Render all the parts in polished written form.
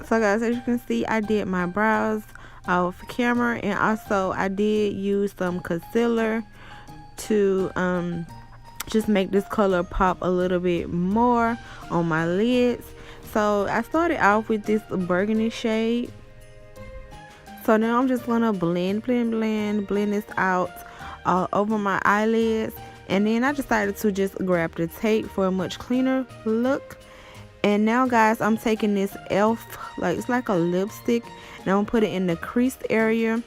So guys, as you can see, I did my brows off camera, and also I did use some concealer to just make this color pop a little bit more on my lids. So I started off with this burgundy shade. So now I'm just gonna blend this out all over my eyelids, and then I decided to just grab the tape for a much cleaner look. And now guys, I'm taking this elf, like it's like a lipstick, and I'm gonna put it in the creased area,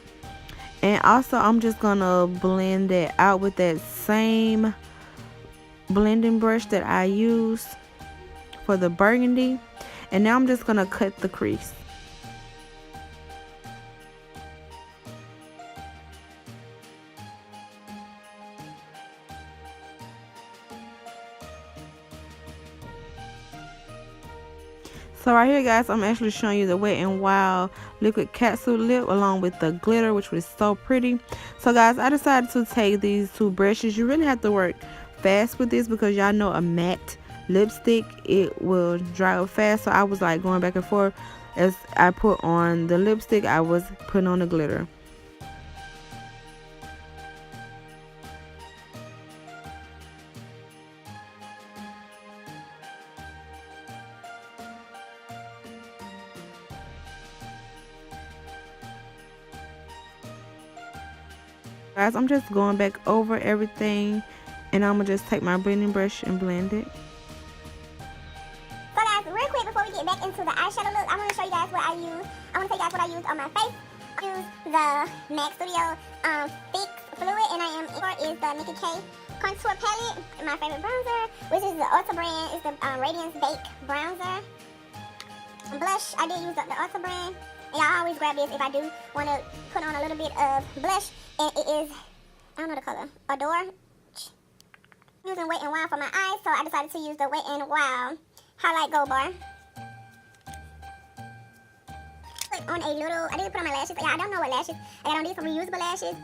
and also I'm just gonna blend it out with that same blending brush that I used for the burgundy. And now I'm just gonna cut the crease. So right here guys, I'm actually showing you the Wet n Wild liquid capsule lip along with the glitter, which was so pretty. So guys, I decided to take these two brushes. You really have to work fast with this because y'all know a matte lipstick, it will dry up fast. So I was like going back and forth. As I put on the lipstick, I was putting on the glitter. Guys, I'm just going back over everything, and I'm gonna just take my blending brush and blend it. So guys, real quick before we get back into the eyeshadow look, I want to show you guys what I use. I want to tell you guys what I used on my face. I use the MAC Studio Fix Fluid, and I am is the Nikki K Contour Palette. My favorite bronzer, which is the Ulta brand, is the Radiance Bake Bronzer. Blush, I did use the Ulta brand. And y'all always grab this if I do want to put on a little bit of blush. And it is, I don't know the color, Adore. Using Wet n Wild for my eyes, so I decided to use the Wet n Wild Highlight Gold Bar. Put on a little, I did put on my lashes. Yeah, I don't know what lashes. I got on these some reusable lashes.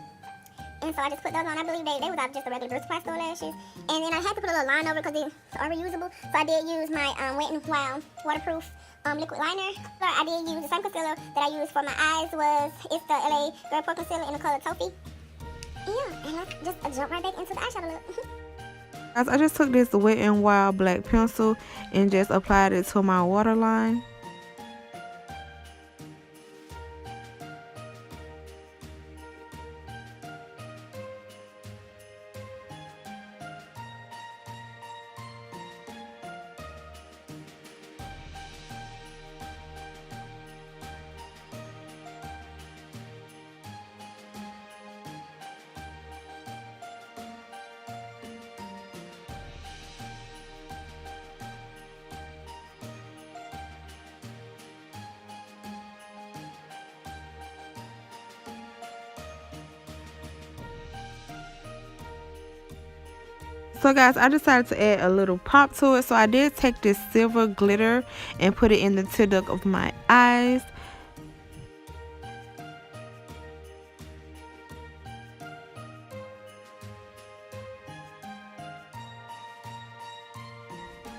And so I just put those on. I believe they was out just the regular beauty supply store lashes. And then I had to put a little line over because they are reusable. So I did use my Wet n Wild waterproof liquid liner. I did use the same concealer that I used for my eyes. It's the LA Girl Pro Concealer in the color Toffee. Yeah, and let's just jump right back into the eyeshadow look. Guys, I just took this Wet n Wild black pencil and just applied it to my waterline. So guys, I decided to add a little pop to it. So I did take this silver glitter and put it in the tear duct of my eyes.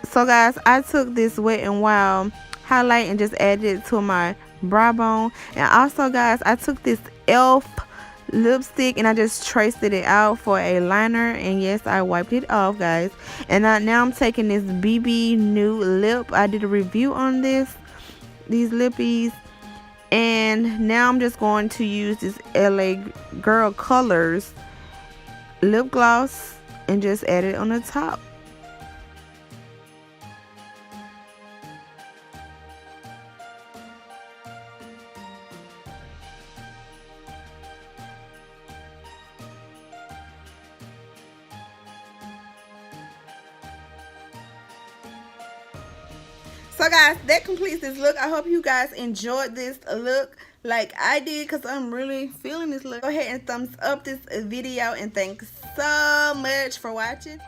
So guys, I took this Wet n Wild highlight and just added it to my brow bone. And also guys, I took this elf lipstick and I just traced it out for a liner, and yes, I wiped it off guys. And now I'm taking this BB Nude lip. I did a review on these lippies, and now I'm just going to use this LA Girl Colors lip gloss and just add it on the top. So guys, that completes this look. I hope you guys enjoyed this look like I did, because I'm really feeling this look. Go ahead and thumbs up this video, and thanks so much for watching.